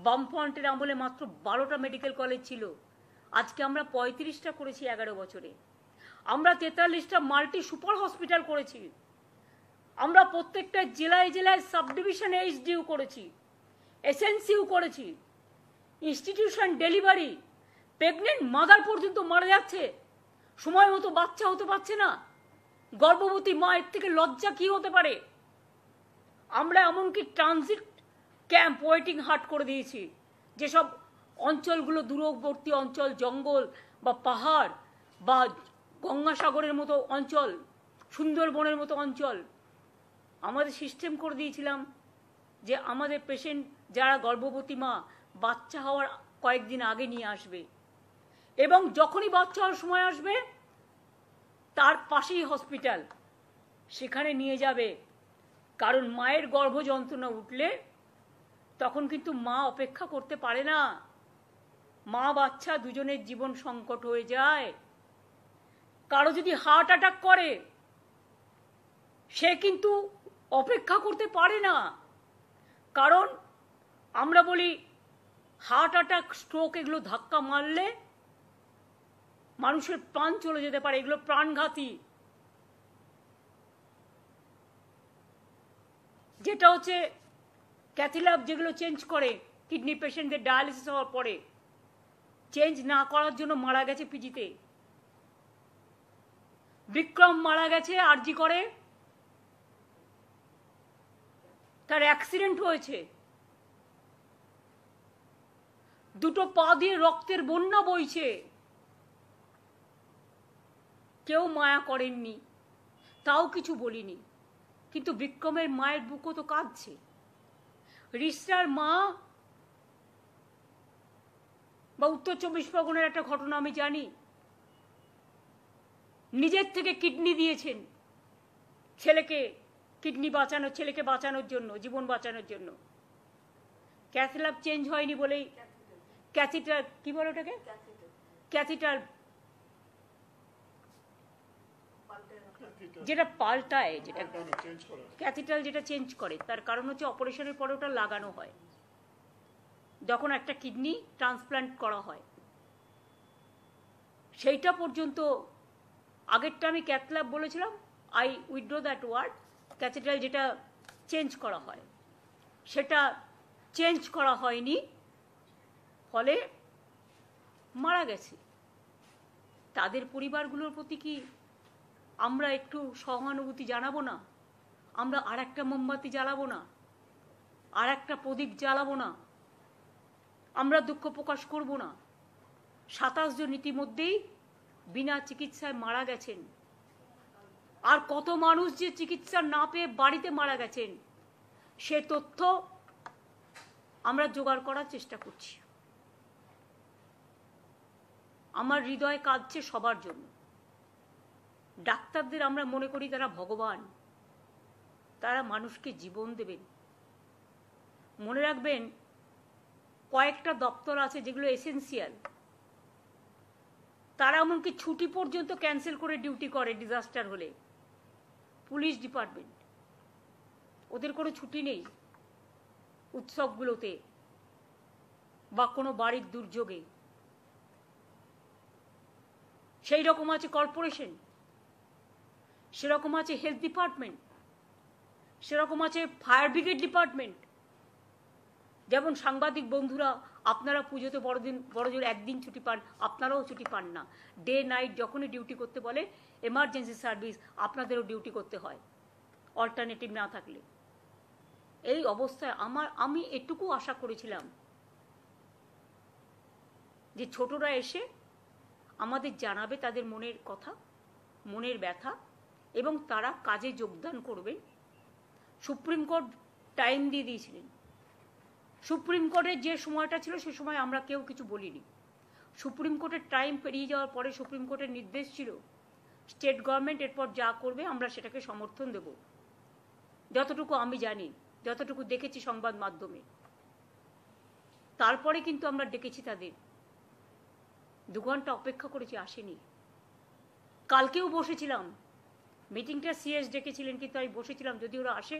বামফ্রন্টের আমলে মাত্র 12টা মেডিকেল কলেজ ছিল, আজকে আমরা 35টা করেছি 11 বছরে। আমরা 43টা মাল্টি সুপার হসপিটাল করেছি। আমরা প্রত্যেকটা জেলায় জেলায় সাব ডিভিশনে এইচডিইউ করেছি, এসএনসিইউ করেছি। ইনস্টিটিউশন ডেলিভারি, প্রেগনেন্ট মাদার পর্যন্ত মারা যাচ্ছে, সময় মতো বাচ্চা হতে পারছে না। গর্ভবতী মায়ের থেকে লজ্জা কি হতে পারে? আমরা এমনকি ট্রানজিট ক্যাম্প, ওয়েটিং হাট করে দিয়েছি। যেসব অঞ্চলগুলো দূরবর্তী অঞ্চল, জঙ্গল বা পাহাড় বা গঙ্গাসাগরের মতো অঞ্চল, সুন্দরবনের মতো অঞ্চল, আমাদের সিস্টেম করে দিয়েছিলাম যে আমাদের পেশেন্ট যারা গর্ভবতী মা বাচ্চা হওয়ার কয়েকদিন আগে নিয়ে আসবে, এবং যখনই বাচ্চা হওয়ার সময় আসবে তার পাশেই হসপিটাল, সেখানে নিয়ে যাবে। কারণ মায়ের গর্ভ যন্ত্রণা উঠলে তখন কিন্তু মা অপেক্ষা করতে পারে না, মা বাচ্চা দুজনের জীবন সংকট হয়ে যায়। কারো যদি হার্ট অ্যাটাক করে সে কিন্তু অপেক্ষা করতে পারে না। কারণ আমরা বলি হার্ট অ্যাটাক, স্ট্রোক এগুলো ধাক্কা মারলে মানুষের প্রাণ চলে যেতে পারে, এগুলো প্রাণঘাতী। যেটা হচ্ছে ক্যাথিল্যাব যেগুলো চেঞ্জ করে কিডনি পেশেন্টদের ডায়ালিসিস হওয়ার পরে, চেঞ্জ না করার জন্য মারা গেছে পিজিতে। বিক্রম মারা গেছে আরজি করে, তার অ্যাক্সিডেন্ট হয়েছে, দুটো পা দিয়ে রক্তের বন্যা বইছে, কেউ মায়া করেননি, তাও কিছু বলিনি। কিন্তু বিক্রমের মায়ের বুকও তো কাঁদছে। রিস্টার মা বা উত্তর 24 পরগনার একটা ঘটনা আমি জানি, নিজের থেকে কিডনি দিয়েছেন ছেলেকে, কিডনি বাঁচানো, ছেলেকে বাঁচানোর জন্য, জীবন বাঁচানোর জন্য। ক্যাথল্যাব চেঞ্জ হয়নি বলেই, ক্যাথিটার কি বলে ওটাকে, ক্যাথিটার যেটা পাল্টায়, যেটা ক্যাথিটাল যেটা চেঞ্জ করে, তার কারণ হচ্ছে অপারেশনের পরে ওটা লাগানো হয় যখন একটা কিডনি ট্রান্সপ্লান্ট করা হয়। সেইটা পর্যন্ত, আগেরটা আমি ক্যাথল্যাব বলেছিলাম, আই উইথড্র দ্যাট ওয়ার্ড। ক্যাথিটাল যেটা চেঞ্জ করা হয় সেটা চেঞ্জ করা হয়নি, ফলে মারা গেছে। তাদের পরিবারগুলোর প্রতি কি আমরা একটু সহানুভূতি জানাবো না? আমরা আর একটা মোমবাতি জ্বালাবো না? আর একটা প্রদীপ জ্বালাবো না? আমরা দুঃখ প্রকাশ করব না? 27 জন ইতিমধ্যেই বিনা চিকিৎসায় মারা গেছেন। আর কত মানুষ যে চিকিৎসা না পেয়ে বাড়িতে মারা গেছেন সে তথ্য আমরা জোগাড় করার চেষ্টা করছি। আমার হৃদয় কাঁদছে সবার জন্য। ডাক্তারদের আমরা মনে করি তারা ভগবান, তারা মানুষকে জীবন দেবেন। মনে রাখবেন, কয়েকটা দপ্তর আছে যেগুলো এসেন্সিয়াল, তারা এমনকি ছুটি পর্যন্ত ক্যান্সেল করে ডিউটি করে ডিজাস্টার হলে। পুলিশ ডিপার্টমেন্ট, ওদের কোনো ছুটি নেই উৎসবগুলোতে বা কোনো বাড়ির দুর্যোগে। সেই রকম আছে কর্পোরেশন, সেরকম আছে হেলথ ডিপার্টমেন্ট, সেরকম আছে ফায়ার ব্রিগেড ডিপার্টমেন্ট। যেমন সাংবাদিক বন্ধুরা, আপনারা পুজোতে বড়জোর একদিন ছুটি পান, আপনারাও ছুটি পান না। ডে নাইট যখনই ডিউটি করতে বলে এমার্জেন্সি সার্ভিস, আপনাদেরও ডিউটি করতে হয় অল্টারনেটিভ না থাকলে। এই অবস্থায় আমি এটুকু আশা করেছিলাম যে ছোটরা এসে আমাদের জানাবে তাদের মনের কথা, মনের ব্যথা, এবং তারা কাজে যোগদান করবেন। সুপ্রিম কোর্ট টাইম দিয়ে দিয়েছিলেন। সুপ্রিম কোর্টের যে সময়টা ছিল সে সময় আমরা কেউ কিছু বলিনি। সুপ্রিম কোর্টের টাইম পেরিয়ে যাওয়ার পরে সুপ্রিম কোর্টের নির্দেশ ছিল স্টেট গভর্নমেন্ট এরপর যা করবে আমরা সেটাকে সমর্থন দেব। যতটুকু আমি জানি, যতটুকু দেখেছি সংবাদ মাধ্যমে। তারপরে কিন্তু আমরা ডেকেছি তাদের, 2 ঘন্টা অপেক্ষা করেছি, আসেনি। কালকেও বসেছিলাম, মিটিংটা সিএস ডেকেছিলেন, কিন্তু আমি বসেছিলাম যদি ওরা আসে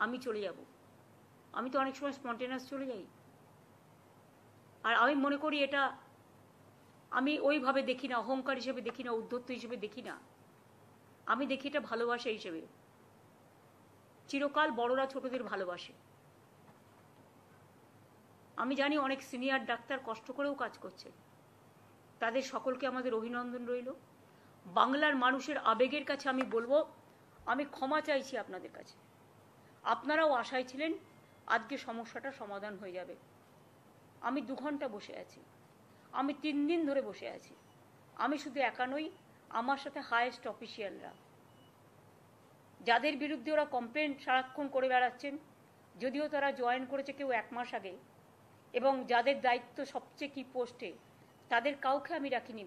আমি চলে যাব। আমি তো অনেক সময় স্পন্টেনাস চলে যাই, আর আমি মনে করি এটা আমি ওইভাবে দেখি না, অহংকার হিসেবে দেখি না, উদ্ধত্ত হিসেবে দেখি না, আমি দেখি এটা ভালোবাসা হিসেবে। চিরকাল বড়রা ছোটদের ভালোবাসে। আমি জানি অনেক সিনিয়র ডাক্তার কষ্ট করেও কাজ করছে, তাদের সকলকে আমাদের অভিনন্দন রইল। বাংলার মানুষের আবেগের কাছে আমি বলবো, আমি ক্ষমা চাইছি আপনাদের কাছে। আপনারাও আশায় ছিলেন আজকে সমস্যাটা সমাধান হয়ে যাবে। আমি 2 ঘন্টা বসে আছি, আমি 3 দিন ধরে বসে আছি। আমি শুধু একা নই, আমার সাথে হায়েস্ট অফিসিয়ালরা, যাদের বিরুদ্ধে ওরা কমপ্লেন সারাক্ষণ করে বেড়াচ্ছেন, যদিও তারা জয়েন করেছে কেউ 1 মাস আগে, এবং যাদের দায়িত্ব সবচেয়ে কি পোস্টে, তাদের কাউকে আমি রাখিনি।